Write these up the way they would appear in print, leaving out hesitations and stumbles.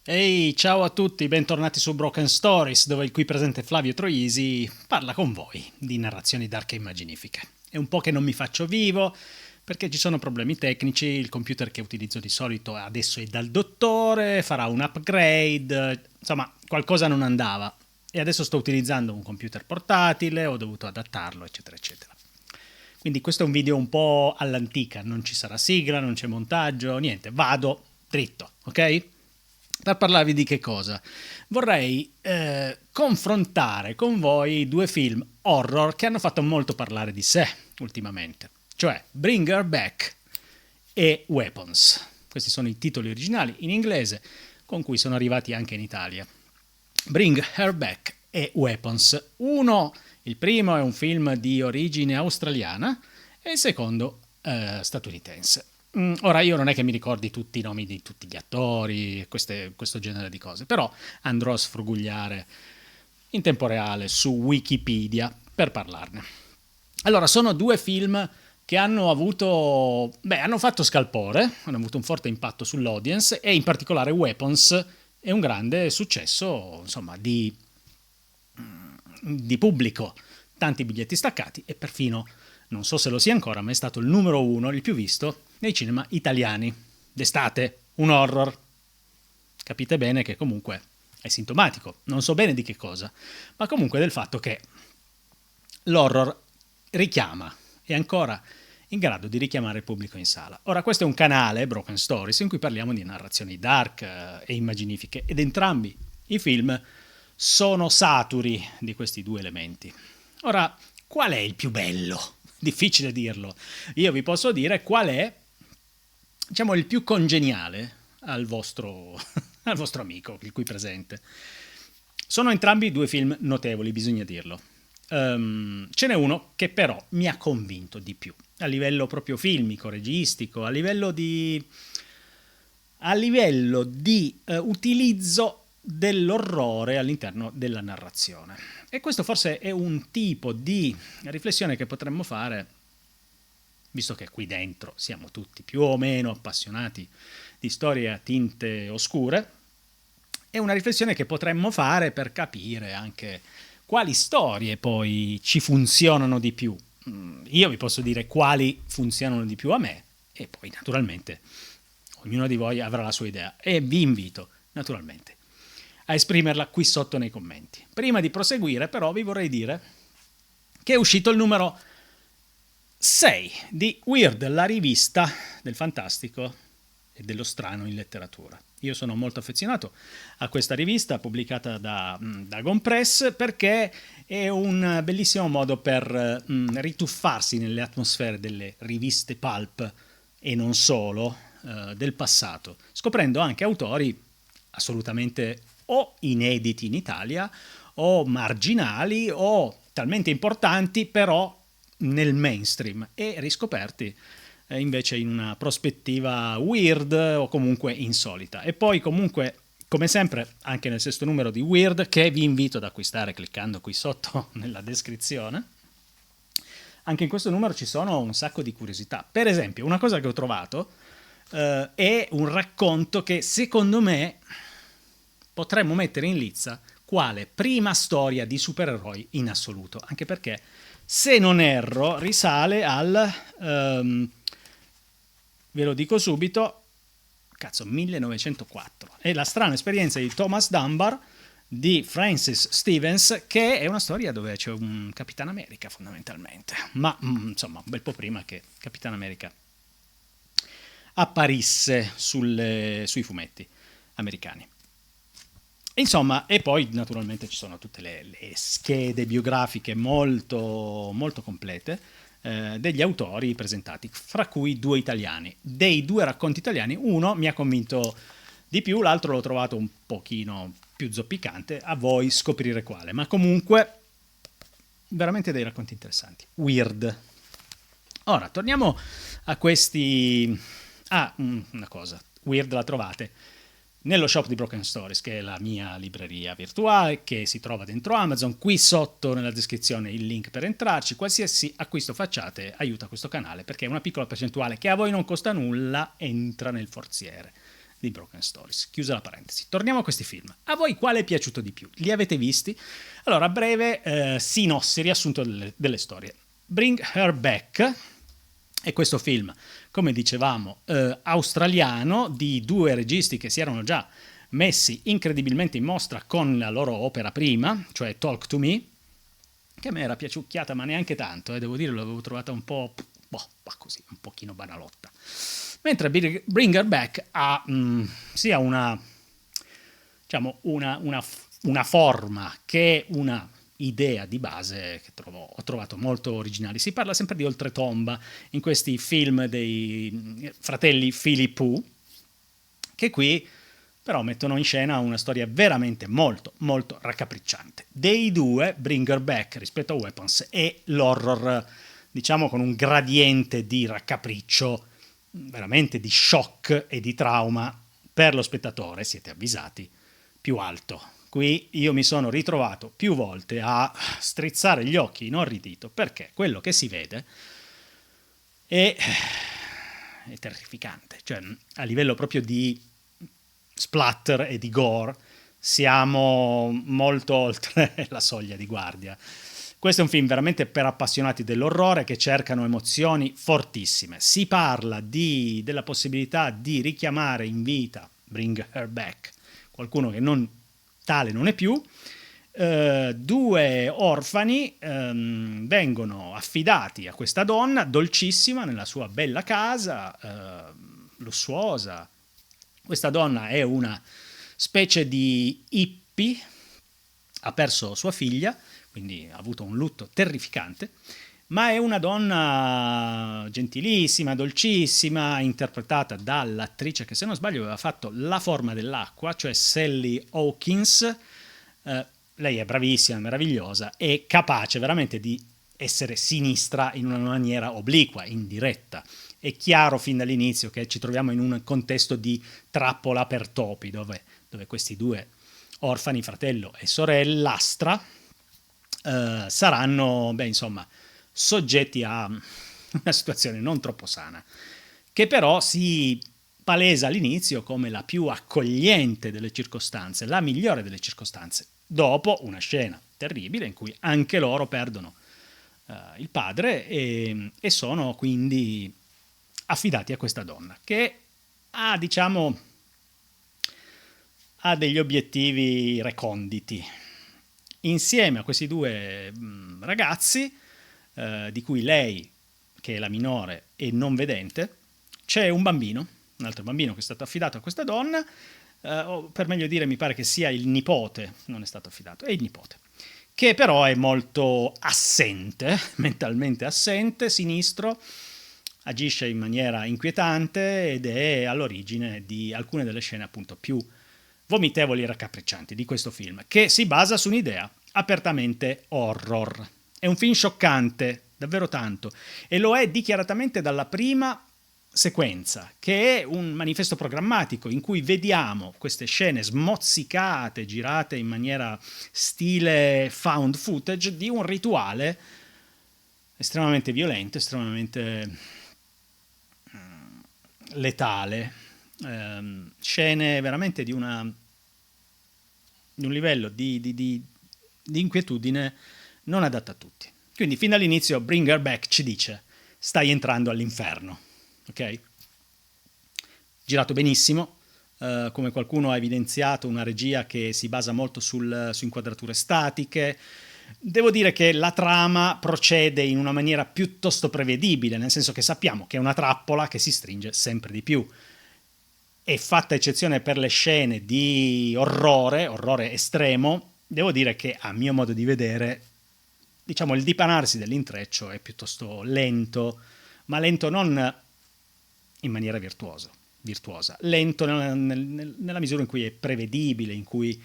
Ehi, ciao a tutti, bentornati su Broken Stories, dove il qui presente Flavio Troisi parla con voi di narrazioni dark e immaginifiche. È un po' che non mi faccio vivo perché ci sono problemi tecnici, il computer che utilizzo di solito adesso è dal dottore, farà un upgrade, insomma qualcosa non andava e adesso sto utilizzando un computer portatile, ho dovuto adattarlo, eccetera, eccetera. Quindi questo è un video un po' all'antica, non ci sarà sigla, non c'è montaggio, niente, vado dritto, ok? Per parlarvi di che cosa? Vorrei confrontare con voi due film horror che hanno fatto molto parlare di sé ultimamente, cioè Bring Her Back e Weapons. Questi sono i titoli originali in inglese con cui sono arrivati anche in Italia. Bring Her Back e Weapons. Il primo è un film di origine australiana e il secondo statunitense. Ora io non è che mi ricordi tutti i nomi di tutti gli attori, questo genere di cose, però andrò a sfrugugliare in tempo reale su Wikipedia per parlarne. Allora, sono due film che hanno fatto scalpore, hanno avuto un forte impatto sull'audience e in particolare Weapons è un grande successo, insomma, di pubblico, tanti biglietti staccati e perfino, non so se lo sia ancora, ma è stato il numero uno, il più visto nei cinema italiani. D'estate, un horror. Capite bene che comunque è sintomatico, non so bene di che cosa, ma comunque del fatto che l'horror richiama, è ancora in grado di richiamare il pubblico in sala. Ora, questo è un canale, Broken Stories, in cui parliamo di narrazioni dark e immaginifiche, ed entrambi i film sono saturi di questi due elementi. Ora, qual è il più bello? Difficile dirlo. Io vi posso dire qual è, diciamo, il più congeniale al vostro, al vostro amico, il qui presente. Sono entrambi due film notevoli, bisogna dirlo. Ce n'è uno che però mi ha convinto di più, a livello proprio filmico, registico, a livello di utilizzo dell'orrore all'interno della narrazione. E questo forse è un tipo di riflessione che potremmo fare, visto che qui dentro siamo tutti più o meno appassionati di storie a tinte oscure, è una riflessione che potremmo fare per capire anche quali storie poi ci funzionano di più. Io vi posso dire quali funzionano di più a me e poi naturalmente ognuno di voi avrà la sua idea e vi invito naturalmente a esprimerla qui sotto nei commenti. Prima di proseguire però vi vorrei dire che è uscito il numero 6 di Weird, la rivista del fantastico e dello strano in letteratura. Io sono molto affezionato a questa rivista pubblicata da Gompress perché è un bellissimo modo per rituffarsi nelle atmosfere delle riviste pulp e non solo del passato, scoprendo anche autori assolutamente o inediti in Italia o marginali o talmente importanti però nel mainstream e riscoperti invece in una prospettiva weird o comunque insolita. E poi comunque, come sempre, anche nel sesto numero di Weird, che vi invito ad acquistare cliccando qui sotto nella descrizione, anche in questo numero ci sono un sacco di curiosità. Per esempio, una cosa che ho trovato è un racconto che secondo me potremmo mettere in lizza quale prima storia di supereroi in assoluto, anche perché se non erro risale al ve lo dico subito, 1904. È la strana esperienza di Thomas Dunbar di Francis Stevens, che è una storia dove c'è un Capitan America fondamentalmente, ma insomma un bel po' prima che Capitan America apparisse sui fumetti americani. Insomma, e poi naturalmente ci sono tutte le schede biografiche molto, molto complete degli autori presentati, fra cui due italiani. Dei due racconti italiani, uno mi ha convinto di più, l'altro l'ho trovato un pochino più zoppicante, a voi scoprire quale, ma comunque veramente dei racconti interessanti. Weird. Ora, torniamo a questi... una cosa, Weird la trovate nello shop di Broken Stories, che è la mia libreria virtuale, che si trova dentro Amazon. Qui sotto nella descrizione il link per entrarci. Qualsiasi acquisto facciate aiuta questo canale, perché una piccola percentuale che a voi non costa nulla entra nel forziere di Broken Stories. Chiusa la parentesi. Torniamo a questi film. A voi quale è piaciuto di più? Li avete visti? Allora, a breve, sinossi, riassunto delle storie. Bring Her Back è questo film, come dicevamo, australiano, di due registi che si erano già messi incredibilmente in mostra con la loro opera prima, cioè Talk to Me, che a me era piaciucchiata, ma neanche tanto, devo dire, l'avevo trovata un po', così, un pochino banalotta. Mentre Bring Her Back ha sia una, diciamo, una forma che una idea di base che ho trovato molto originali. Si parla sempre di oltretomba in questi film dei fratelli Philippou, che qui però mettono in scena una storia veramente molto, molto raccapricciante. Dei due, Bring Her Back rispetto a Weapons è l'horror, diciamo, con un gradiente di raccapriccio, veramente di shock e di trauma per lo spettatore, siete avvisati, più alto. Qui io mi sono ritrovato più volte a strizzare gli occhi inorridito, perché quello che si vede è terrificante, cioè a livello proprio di splatter e di gore siamo molto oltre la soglia di guardia. Questo è un film veramente per appassionati dell'orrore che cercano emozioni fortissime. Si parla della possibilità di richiamare in vita, Bring Her Back, qualcuno che tale non è più. Due orfani vengono affidati a questa donna dolcissima nella sua bella casa, lussuosa. Questa donna è una specie di hippie, ha perso sua figlia, quindi ha avuto un lutto terrificante, ma è una donna gentilissima, dolcissima, interpretata dall'attrice che, se non sbaglio, aveva fatto La forma dell'acqua, cioè Sally Hawkins. Lei è bravissima, meravigliosa, è capace veramente di essere sinistra in una maniera obliqua, indiretta. È chiaro fin dall'inizio che ci troviamo in un contesto di trappola per topi, dove questi due orfani, fratello e sorellastra, saranno, soggetti a una situazione non troppo sana, che però si palesa all'inizio come la più accogliente delle circostanze, la migliore delle circostanze, dopo una scena terribile in cui anche loro perdono il padre e sono quindi affidati a questa donna che ha degli obiettivi reconditi. Insieme a questi due ragazzi, di cui lei, che è la minore, è non vedente, c'è un altro bambino che è stato affidato a questa donna, o per meglio dire mi pare che sia il nipote, non è stato affidato, è il nipote, che però è molto assente, mentalmente assente, sinistro, agisce in maniera inquietante ed è all'origine di alcune delle scene appunto più vomitevoli e raccapriccianti di questo film, che si basa su un'idea apertamente horror. È un film scioccante, davvero tanto, e lo è dichiaratamente dalla prima sequenza, che è un manifesto programmatico in cui vediamo queste scene smozzicate, girate in maniera stile found footage, di un rituale estremamente violento, estremamente letale, scene veramente di un livello di inquietudine non adatto a tutti. Quindi fin dall'inizio Bring Her Back ci dice: stai entrando all'inferno, ok? Girato benissimo, come qualcuno ha evidenziato, una regia che si basa molto su inquadrature statiche. Devo dire che la trama procede in una maniera piuttosto prevedibile, nel senso che sappiamo che è una trappola che si stringe sempre di più. È fatta eccezione per le scene di orrore estremo. Devo dire che, a mio modo di vedere, il dipanarsi dell'intreccio è piuttosto lento, ma lento non in maniera virtuosa, lento nella misura in cui è prevedibile, in cui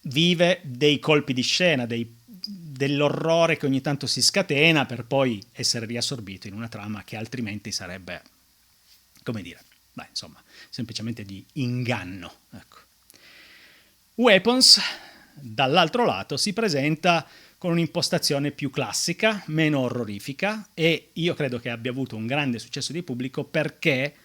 vive dei colpi di scena, dell'orrore che ogni tanto si scatena per poi essere riassorbito in una trama che altrimenti sarebbe, semplicemente di inganno. Ecco. Weapons, dall'altro lato, si presenta con un'impostazione più classica, meno orrorifica, e io credo che abbia avuto un grande successo di pubblico perché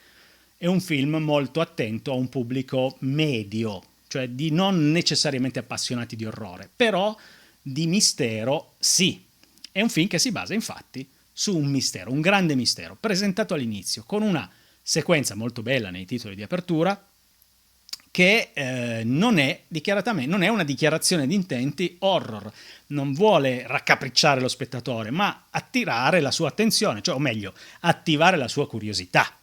è un film molto attento a un pubblico medio, cioè di non necessariamente appassionati di orrore, però di mistero sì. È un film che si basa infatti su un mistero, un grande mistero, presentato all'inizio, con una sequenza molto bella nei titoli di apertura, che non è una dichiarazione di intenti horror, non vuole raccapricciare lo spettatore, ma attirare la sua attenzione, cioè, o meglio, attivare la sua curiosità,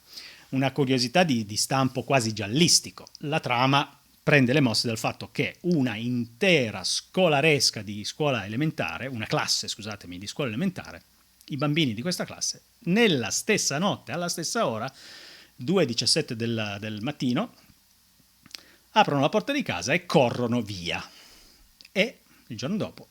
una curiosità di stampo quasi giallistico. La trama prende le mosse dal fatto che una intera scolaresca di scuola elementare, una classe, scusatemi, di scuola elementare, i bambini di questa classe, nella stessa notte, alla stessa ora, 2:17 del mattino, aprono la porta di casa e corrono via. E il giorno dopo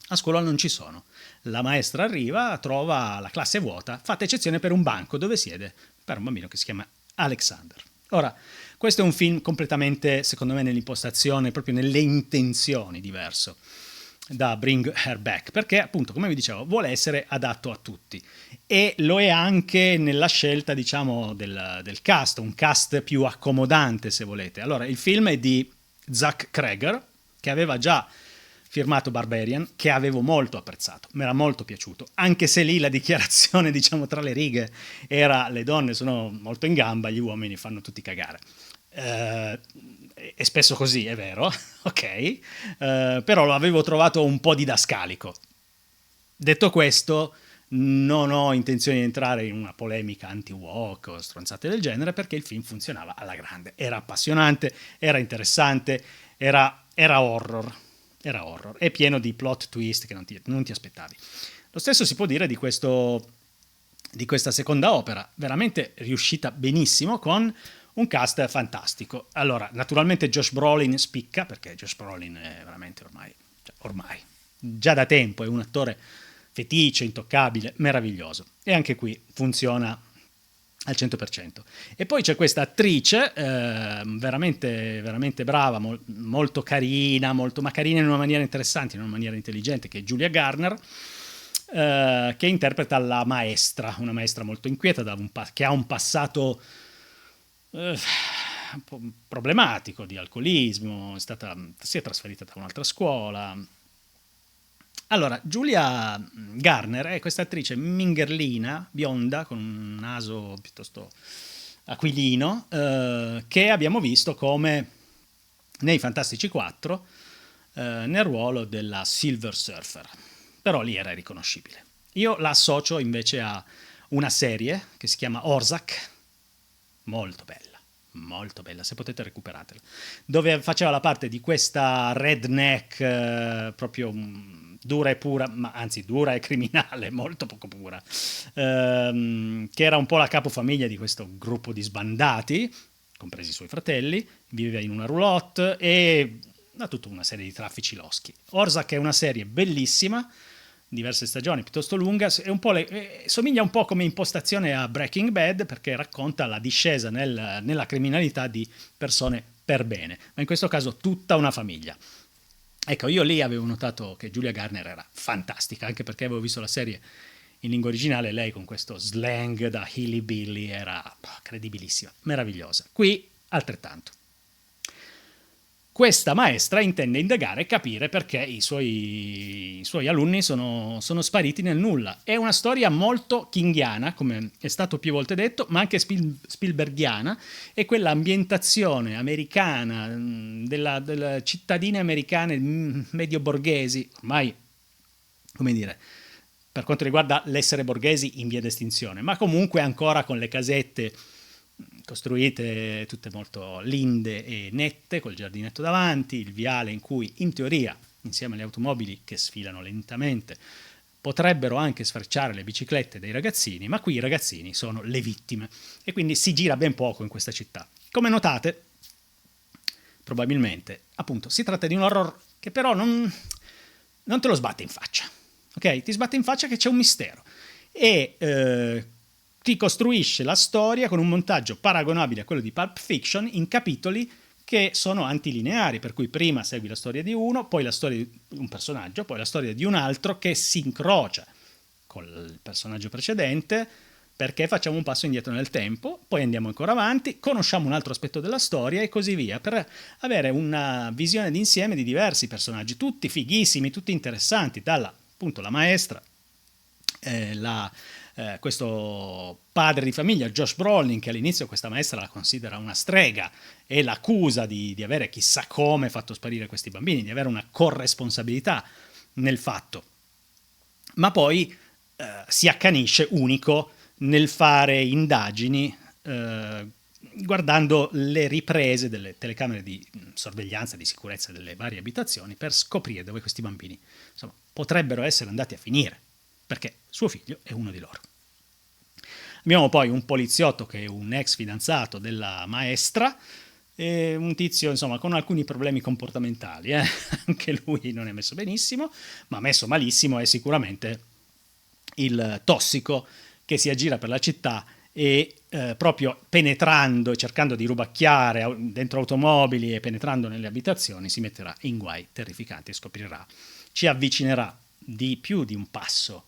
a scuola non ci sono. La maestra arriva, trova la classe vuota, fatta eccezione per un banco dove siede per un bambino che si chiama Alexander. Ora, questo è un film completamente, secondo me, nell'impostazione, proprio nelle intenzioni diverso da Bring Her Back, perché appunto, come vi dicevo, vuole essere adatto a tutti e lo è anche nella scelta, diciamo, del cast, un cast più accomodante, se volete. Allora, il film è di Zach Cregger, che aveva già firmato Barbarian, che avevo molto apprezzato, mi era molto piaciuto, anche se lì la dichiarazione, diciamo, tra le righe era: le donne sono molto in gamba, gli uomini fanno tutti cagare. È spesso così, è vero, ok, però lo avevo trovato un po' didascalico. Detto questo, non ho intenzione di entrare in una polemica anti-woke o stronzate del genere, perché il film funzionava alla grande, era appassionante, era interessante, era horror, è pieno di plot twist che non ti aspettavi. Lo stesso si può dire di questa seconda opera, veramente riuscita benissimo, con un cast fantastico. Allora, naturalmente Josh Brolin spicca, perché Josh Brolin è veramente ormai, già da tempo, è un attore fetice, intoccabile, meraviglioso. E anche qui funziona al 100%. E poi c'è questa attrice veramente, veramente brava, molto carina, ma carina in una maniera interessante, in una maniera intelligente, che è Julia Garner, che interpreta la maestra, una maestra molto inquieta, che ha un passato un po' problematico di alcolismo, si è trasferita da un'altra scuola. Allora, Julia Garner è questa attrice mingherlina, bionda, con un naso piuttosto aquilino, che abbiamo visto come nei Fantastici 4 nel ruolo della Silver Surfer, però lì era riconoscibile. Io la associo invece a una serie che si chiama Orzac, molto bella, se potete recuperatela, dove faceva la parte di questa redneck proprio dura e pura, ma anzi dura e criminale, molto poco pura, che era un po' la capofamiglia di questo gruppo di sbandati, compresi i suoi fratelli, viveva in una roulotte e ha tutta una serie di traffici loschi. Orzac è una serie bellissima, diverse stagioni, piuttosto lunga, somiglia un po' come impostazione a Breaking Bad, perché racconta la discesa nella criminalità di persone per bene, ma in questo caso tutta una famiglia. Ecco, io lì avevo notato che Julia Garner era fantastica, anche perché avevo visto la serie in lingua originale, lei con questo slang da hillbilly era credibilissima, meravigliosa. Qui altrettanto. Questa maestra intende indagare e capire perché i suoi alunni sono spariti nel nulla. È una storia molto kinghiana, come è stato più volte detto, ma anche Spielbergiana, e quella ambientazione americana, delle cittadine americane medio borghesi, ormai, come dire, per quanto riguarda l'essere borghesi in via d'estinzione, ma comunque ancora con le casette costruite tutte molto linde e nette, col giardinetto davanti, il viale in cui in teoria, insieme alle automobili che sfilano lentamente, potrebbero anche sfrecciare le biciclette dei ragazzini, ma qui i ragazzini sono le vittime e quindi si gira ben poco in questa città. Come notate, probabilmente, appunto, si tratta di un horror che però non te lo sbatte in faccia, ok? Ti sbatte in faccia che c'è un mistero e ti costruisce la storia con un montaggio paragonabile a quello di Pulp Fiction in capitoli che sono antilineari, per cui prima segui la storia di uno, poi la storia di un personaggio, poi la storia di un altro che si incrocia con il personaggio precedente, perché facciamo un passo indietro nel tempo, poi andiamo ancora avanti, conosciamo un altro aspetto della storia e così via, per avere una visione d'insieme di diversi personaggi, tutti fighissimi, tutti interessanti, dalla appunto la maestra, questo padre di famiglia, Josh Brolin, che all'inizio questa maestra la considera una strega e l'accusa di avere chissà come fatto sparire questi bambini, di avere una corresponsabilità nel fatto, ma poi si accanisce unico nel fare indagini guardando le riprese delle telecamere di sorveglianza, di sicurezza delle varie abitazioni per scoprire dove questi bambini, insomma, potrebbero essere andati a finire, perché suo figlio è uno di loro. Abbiamo poi un poliziotto che è un ex fidanzato della maestra, e un tizio insomma con alcuni problemi comportamentali, anche lui non è messo benissimo, ma messo malissimo è sicuramente il tossico che si aggira per la città e proprio penetrando e cercando di rubacchiare dentro automobili e penetrando nelle abitazioni si metterà in guai terrificanti e scoprirà, ci avvicinerà di più di un passo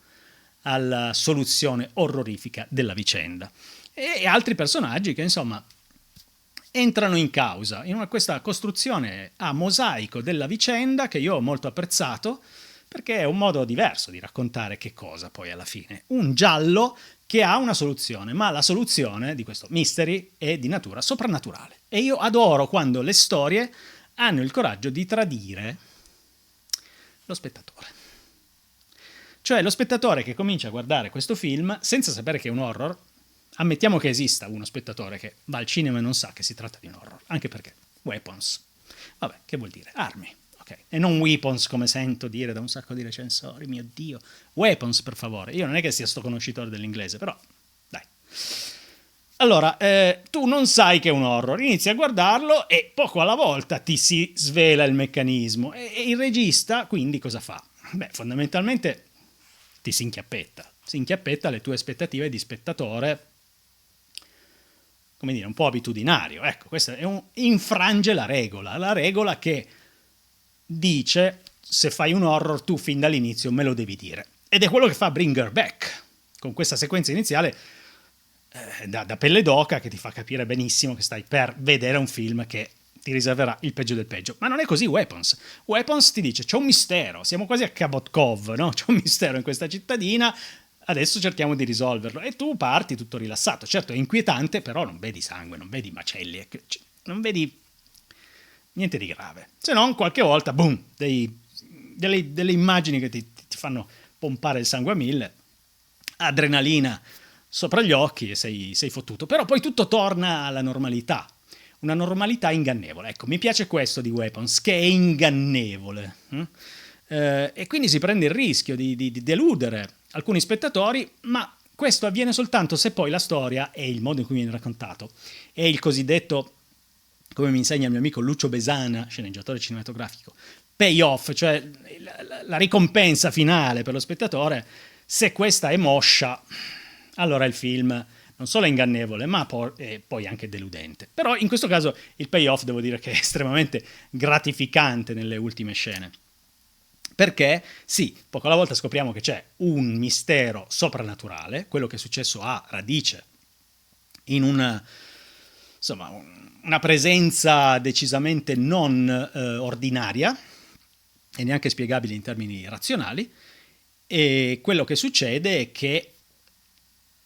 alla soluzione orrorifica della vicenda. E altri personaggi che insomma entrano in causa in questa costruzione a mosaico della vicenda che io ho molto apprezzato, perché è un modo diverso di raccontare che cosa poi alla fine. Un giallo che ha una soluzione, ma la soluzione di questo mystery è di natura soprannaturale. E io adoro quando le storie hanno il coraggio di tradire lo spettatore. Cioè lo spettatore che comincia a guardare questo film senza sapere che è un horror, ammettiamo che esista uno spettatore che va al cinema e non sa che si tratta di un horror, anche perché weapons, vabbè, che vuol dire? Armi. E non weapons come sento dire da un sacco di recensori, mio Dio, weapons per favore, io non è che sia sto conoscitore dell'inglese, però dai. Allora, tu non sai che è un horror, inizi a guardarlo e poco alla volta ti si svela il meccanismo e il regista quindi cosa fa? Beh, fondamentalmente ti si inchiappetta alle tue aspettative di spettatore, come dire, un po' abitudinario, ecco, questo è infrange la regola che dice se fai un horror tu fin dall'inizio me lo devi dire. Ed è quello che fa Bring Her Back, con questa sequenza iniziale da pelle d'oca che ti fa capire benissimo che stai per vedere un film che ti riserverà il peggio del peggio. Ma non è così Weapons. Weapons ti dice c'è un mistero, siamo quasi a Cabot Cove, no? C'è un mistero in questa cittadina, adesso cerchiamo di risolverlo. E tu parti tutto rilassato. Certo è inquietante, però non vedi sangue, non vedi macelli, non vedi niente di grave, se non qualche volta, boom, delle immagini che ti fanno pompare il sangue a 1000, adrenalina sopra gli occhi e sei fottuto. Però poi tutto torna alla normalità, una normalità ingannevole. Ecco, mi piace questo di Weapons, che è ingannevole. E quindi si prende il rischio di deludere alcuni spettatori, ma questo avviene soltanto se poi la storia e il modo in cui viene raccontato è il cosiddetto, come mi insegna il mio amico Lucio Besana, sceneggiatore cinematografico, payoff, cioè la ricompensa finale per lo spettatore. Se questa è moscia, allora il film non solo è ingannevole, ma poi anche deludente. Però in questo caso il payoff devo dire che è estremamente gratificante nelle ultime scene. Perché sì, poco alla volta scopriamo che c'è un mistero soprannaturale, quello che è successo ha radice in una presenza decisamente non ordinaria e neanche spiegabile in termini razionali, e quello che succede è che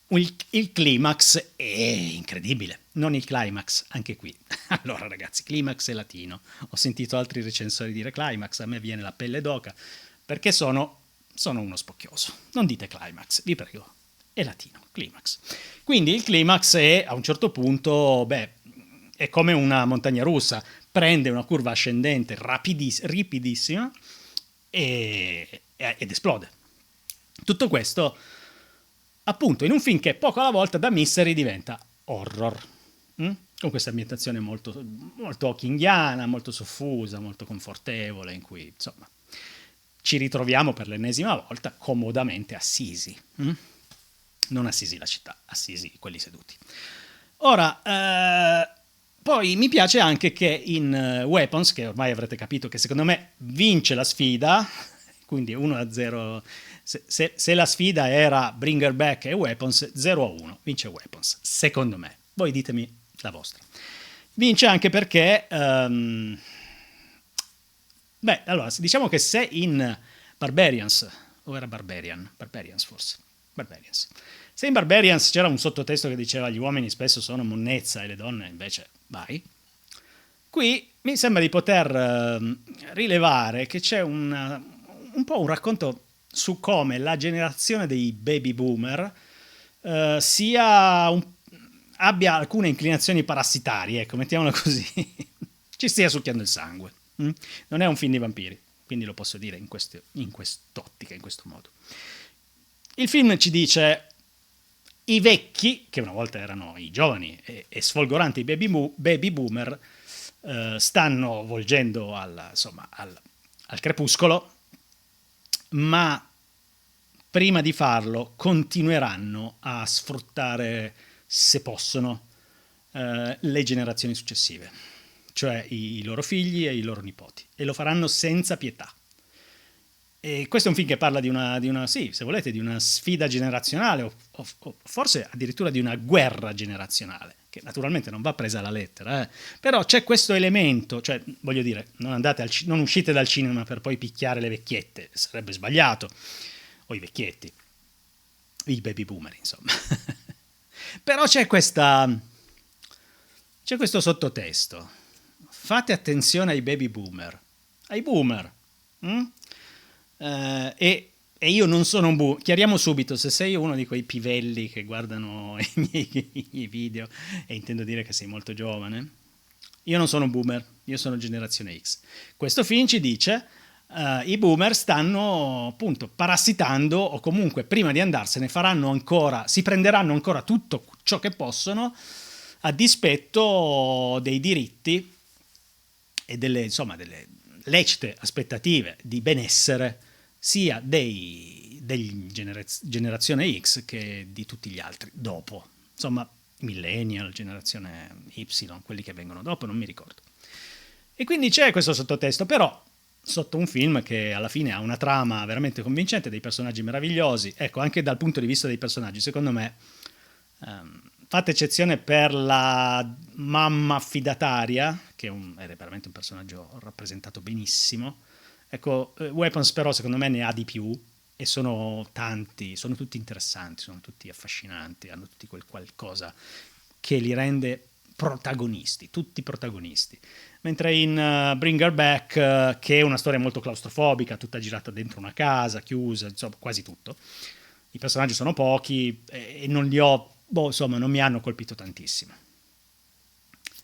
il climax è incredibile, non il climax, anche qui. Allora ragazzi, climax è latino, ho sentito altri recensori dire climax, a me viene la pelle d'oca, perché sono uno spocchioso, non dite climax, vi prego, è latino, climax. Quindi il climax è, a un certo punto, è come una montagna russa, prende una curva ascendente ripidissima ed esplode. Tutto questo appunto in un film che poco alla volta da mystery diventa horror, con questa ambientazione molto, molto hawkingiana, molto soffusa, molto confortevole, in cui insomma ci ritroviamo per l'ennesima volta comodamente assisi, non assisi la città, assisi quelli seduti. Ora, poi mi piace anche che in Weapons, che ormai avrete capito che secondo me vince la sfida, quindi 1-0 Se la sfida era Bring Her Back e Weapons, 0-1, vince Weapons, secondo me. Voi ditemi la vostra. Vince anche perché, allora, diciamo che se in Barbarians, o era Barbarians forse, Barbarians. Se in Barbarians c'era un sottotesto che diceva gli uomini spesso sono monnezza e le donne invece vai, qui mi sembra di poter rilevare che c'è un po' un racconto su come la generazione dei baby boomer abbia alcune inclinazioni parassitarie, ecco, mettiamola così, ci stia succhiando il sangue. Non è un film di vampiri, quindi lo posso dire in quest'ottica, in questo modo. Il film ci dice i vecchi, che una volta erano i giovani e sfolgoranti baby boomer, stanno volgendo al crepuscolo, ma prima di farlo continueranno a sfruttare, se possono, le generazioni successive, cioè i loro figli e i loro nipoti, e lo faranno senza pietà. E questo è un film che parla sì, se volete, di una sfida generazionale o forse addirittura di una guerra generazionale, che naturalmente non va presa alla lettera, però c'è questo elemento, cioè voglio dire, non uscite dal cinema per poi picchiare le vecchiette, sarebbe sbagliato, o i vecchietti, i baby boomer, insomma. Però c'è questo sottotesto. Fate attenzione ai baby boomer, ai boomer. E io non sono un boomer. Chiariamo subito, se sei uno di quei pivelli che guardano i miei video, e intendo dire che sei molto giovane, io non sono un boomer, io sono generazione X. Questo film ci dice i boomer stanno appunto parassitando, o comunque prima di andarsene si prenderanno ancora tutto ciò che possono a dispetto dei diritti e delle lecite aspettative di benessere sia degli generazione X che di tutti gli altri dopo, insomma millennial, generazione Y, quelli che vengono dopo, non mi ricordo. E quindi c'è questo sottotesto, però sotto un film che alla fine ha una trama veramente convincente, dei personaggi meravigliosi, ecco, anche dal punto di vista dei personaggi, secondo me, fate eccezione per la mamma affidataria, che è veramente un personaggio rappresentato benissimo. Ecco, Weapons però secondo me ne ha di più, e sono tanti, sono tutti interessanti, sono tutti affascinanti, hanno tutti quel qualcosa che li rende protagonisti, tutti protagonisti. Mentre in Bring Her Back, che è una storia molto claustrofobica, tutta girata dentro una casa, chiusa, insomma, quasi tutto, i personaggi sono pochi e non li ho, non mi hanno colpito tantissimo.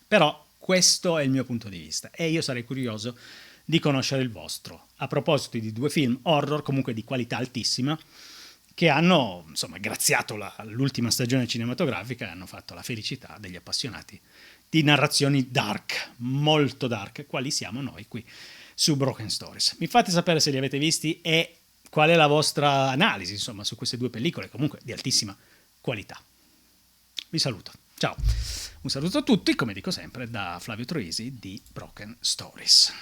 Però questo è il mio punto di vista e io sarei curioso di conoscere il vostro, a proposito di due film horror comunque di qualità altissima, che hanno graziato l'ultima stagione cinematografica e hanno fatto la felicità degli appassionati di narrazioni dark, molto dark, quali siamo noi qui su Broken Stories. Mi fate sapere se li avete visti e qual è la vostra analisi, su queste due pellicole, comunque di altissima qualità. Vi saluto, ciao. Un saluto a tutti, come dico sempre, da Flavio Troisi di Broken Stories.